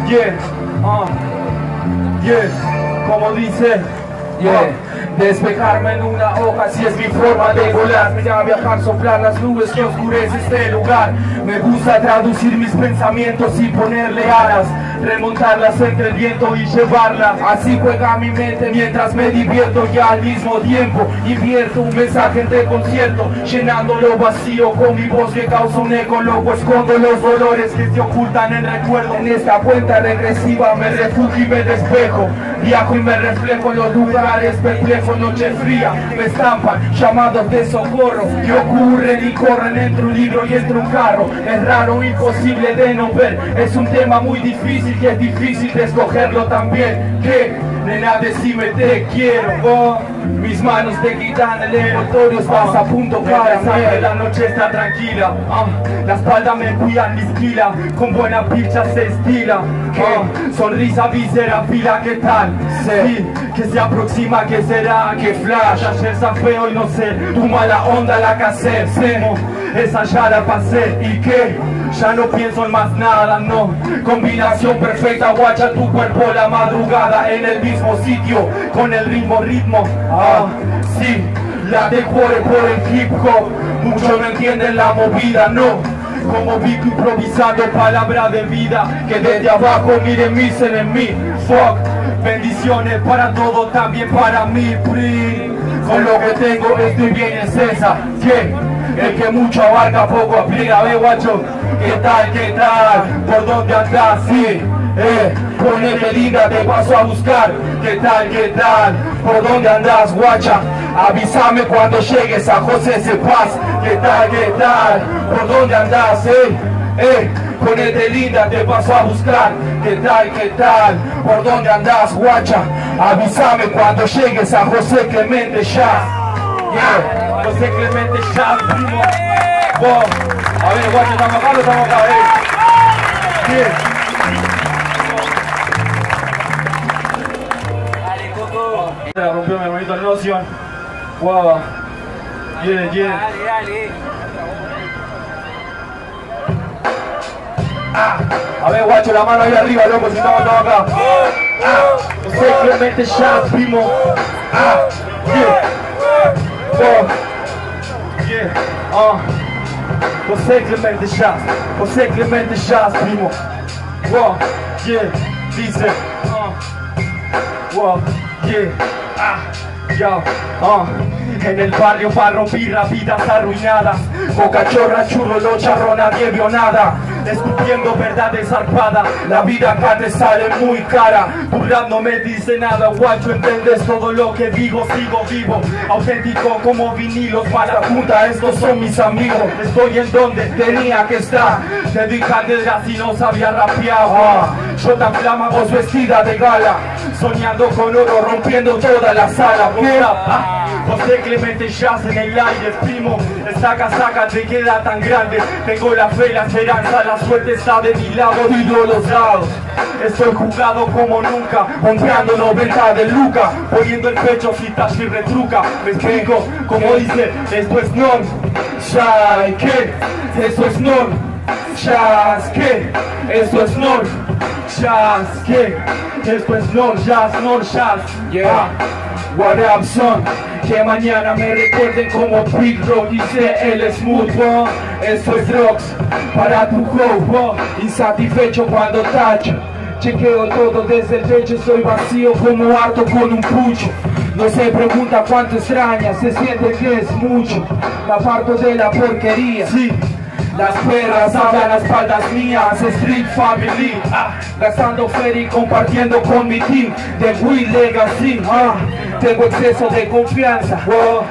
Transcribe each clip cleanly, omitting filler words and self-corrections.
Yeah, yeah, como dice, yeah. Despejarme en una hoja si es mi forma de volar. Mira viajar, soplar las nubes que oscurece este lugar. Me gusta traducir mis pensamientos y ponerle alas, remontarlas entre el viento y llevarlas. Así juega mi mente mientras me divierto y al mismo tiempo invierto un mensaje entre concierto, llenando lo vacío con mi voz que causa un eco loco. Escondo los dolores que se ocultan en recuerdo. En esta cuenta regresiva me refugio y me despejo. Viajo y me reflejo en los lugares perplejos. Noche fría me estampan llamados de socorro que ocurren y corren entre un libro y entre un carro. Es raro, imposible de no ver. Es un tema muy difícil que es difícil de escogerlo también. Que nena, decime te quiero. Oh, mis manos te quitan el aerotorio, estás a punto para saber. La noche está tranquila, la espalda me cuida mi esquila, con buena picha se estila. Sonrisa, víscera, fila, ¿qué tal? Sí, que se aproxima, que será, que flash. Ayer zafé, hoy no sé, tu mala onda la casé. Esa ya la pasé, ¿y qué? Ya no pienso en más nada, no. Combinación perfecta, guacha tu cuerpo la madrugada en el mismo sitio, con el ritmo. Sí, la de por el hip hop. Muchos no entienden la movida, no. Como Vico improvisando palabra de vida, que desde abajo miren mis enemigos. Fuck, bendiciones para todo, también para mí. Con lo que tengo estoy bien, es esa. El que mucho abarca poco aplica. Ve guacho, ¿qué tal, qué tal? ¿Por dónde andás? Sí, ponete linda, te paso a buscar. ¿Qué tal, qué tal? ¿Por dónde andás, guacha? Avísame cuando llegues a José C. Paz. ¿Qué tal, qué tal? ¿Por dónde andás, ponete linda, te paso a buscar. ¿Qué tal, qué tal? ¿Por dónde andás, guacha? Avísame cuando llegues a José Clemente Jazz. Yeah, José Clemente Jazz, primo. Wow. A ver, guacha, ¿estamos acá o estamos acá? Bien. Dale, rompió mi hermanito el Notion. Wow. Yeah, yeah. Dale. A ver, guacho, la mano ahí arriba, loco, si estamos todos acá. José Clemente Jazz, primo. Yeah. José Clemente Jazz. José Clemente Jazz, primo. Wow. Yeah. Dice. Wow. Yeah. Yo. En el barrio barro, birra, vidas arruinadas. Coca, chorra, churro, lo charro, nadie vio nada. Escupiendo verdades zarpadas, la vida acá te sale muy cara. Burlando me dice nada, guacho, ¿entiendes todo lo que digo? Sigo vivo, auténtico como vinilos. Mala puta, estos son mis amigos. Estoy en donde tenía que estar. Te di cátedra si no sabía rapear. Yo tan flama, vos vestida de gala, soñando con oro, rompiendo toda la sala. José Clemente Jazz en el aire, primo. Esta casaca te queda tan grande. Tengo la fe, la esperanza, la suerte está de mi lado, digo los lados. Estoy jugado como nunca, honrando 90 de Luca, poniendo el pecho citas y retruca. Me explico, como dice, esto es non Jazz, ¿qué? Esto es non Jazz, ¿qué? Esto es non Jazz, ¿qué? Esto es non Jazz, yeah. What up, son? Que mañana me recuerden como Big Rock, dice el Smooth, Esto es drugs para tu juego, insatisfecho cuando tacho. Chequeo todo desde el techo, estoy vacío como harto con un pucho. No se pregunta cuánto extraña, se siente que es mucho. Me aparto de la porquería, sí. Las perras hablan a espaldas mías, Street Family, gastando fer y compartiendo con mi team de Will Legacy. Tengo exceso de confianza,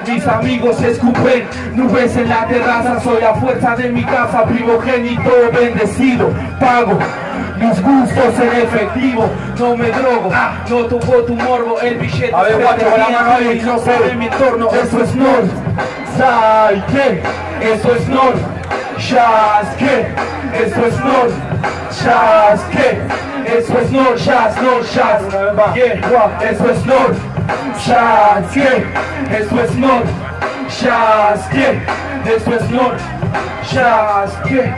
mis amigos escupen nubes en la terraza. Soy la fuerza de mi casa, primogénito bendecido. Pago mis gustos en efectivo, no me drogo, no toco tu morbo, el billete. A ver, guacho, con la mano ahí, no se ve mi entorno. Eso es Nord, ¿qué? Eso es Nord Jazz, ¿qué? Eso es Nord Jazz, ¿qué? Eso es Nord Jazz, yeah, eso es Nord Jazz, ¿qué? Eso es Nord Jazz, ¿qué? Eso es Nord Jazz, ¿qué?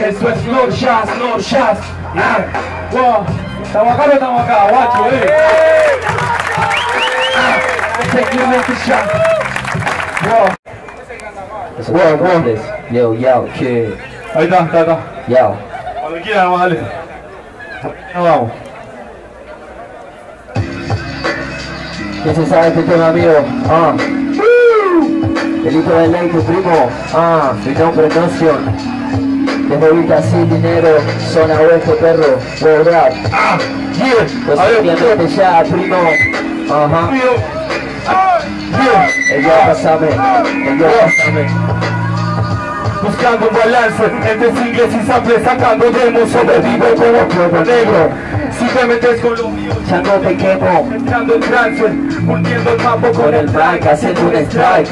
Esto es Lord Jazz, Lord Jazz. Wow, estamos acá o no estamos acá, guacho, Efectivamente Jazz. Wow. Yo, che. Ahí está. Yo. Cuando quieran, vamos, dale. Nos vamos. ¿Qué se sabe este tema, amigo? El hijo del ley, tu primo. Mi nombre es Noción. Desde Vita sin dinero, zona oeste, perro. World Rap. Pues obviamente ya, primo. Pásame. Buscando un balance entre singles y samples, sacando demos, sobrevivo como pueblo negro. Simplemente es con lo mío, Chango te quemo. entrando en trance, volviendo el mapo con el Mike, haciendo un strike.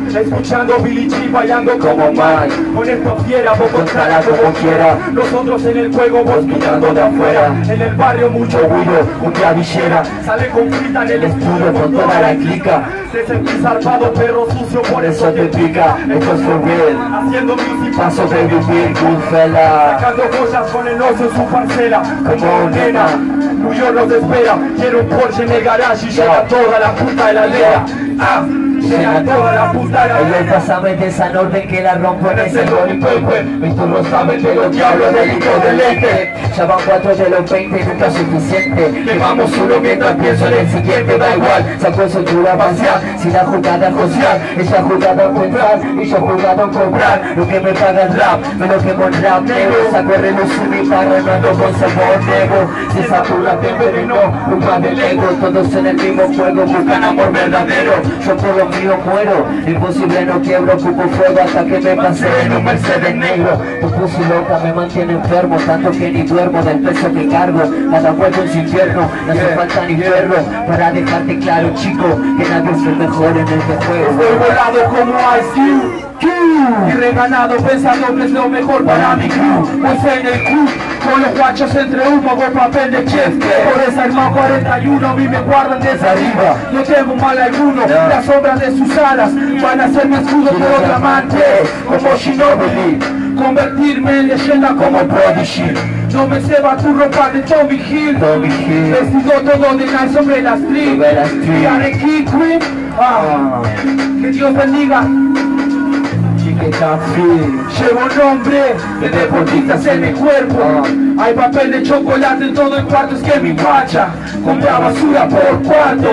Escuchando Billy G bailando como Mike. Con esto fiera, vos Contrala como quiera. Nosotros en el juego, vos mirando de afuera. En el barrio mucho ruido, un villera. Sale con frita en el estudio con toda la clica. Se sentís zarpado, perro sucio, por eso te pica. Esto es for real. Haciendo music, Paso de vivir, Goodfella. sacando cosas con el oso en su parcela. Como nena, New York nos espera. Quiero un Porsche en el garage y llega toda la puta de la aldea. Llega toda la puta de la aldea. Oye, pásame de esa orden que la rompo en ese lollipop. Mis turnos saben de los diablos del hijo del lente. Ya van 4 de los 20, nunca es suficiente. Llevamos uno mientras pienso en el siguiente, da igual. Saco su cura pasear, si la jugada josear. Ella jugada a pensar y yo jugado a comprar. Lo que me paga el rap, me lo quemo el rap negro. Saco el reloj y mi parra, no ando con sabor negro. Si esa pura te envenenó, culpa del ego. Todos en el mismo juego buscan amor verdadero. Yo por lo mío muero, imposible no quiebro. Ocupo fuego hasta que me pase en un Mercedes negro. Tu pussy loca me mantiene enfermo, tanto que ni duermo del peso que cargo. Cada vuelvo es infierno, no hace falta ni perro. Para dejarte claro, chico, que nadie es el mejor en este juego. Estoy volado como Ice Cube y reganado pensando que es lo mejor para mi crew. Pues en el club, con los guachos entre humo, con papel de chef. Por esa hermano 41 a mí me guardan desde arriba. No tengo mal alguno, las sombras de sus alas van a ser mi escudo por otra amante. Como Shinobi, convertirme en leyenda como Prodigy. No me ceba tu ropa de Tommy Hill. Vestido todo de night sobre la street. Y Arequi Queen. Que Dios bendiga. Llevo nombre de deportistas en mi cuerpo. Hay papel de chocolate en todo el cuarto, es que mi guacha compra basura por cuarto,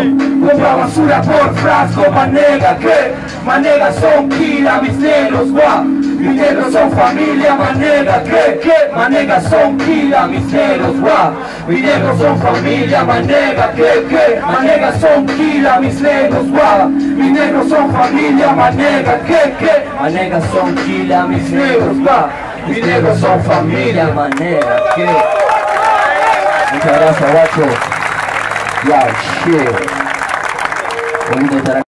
compra basura por frasco. Manega, ¿qué? Manega son kila, mis negros, guau. Mis negros son familia, manega, ¿qué? Manega son kila, mis negros, guau. Mis negros son familia, manega, ¿qué? Manega son kila, mis negros, guau. Mis negros son familia, manega, ¿qué? Manegas son kila, mis Negros, guau. Mis negros son familia, manera que. Muchas gracias, guacho. Ya, shit.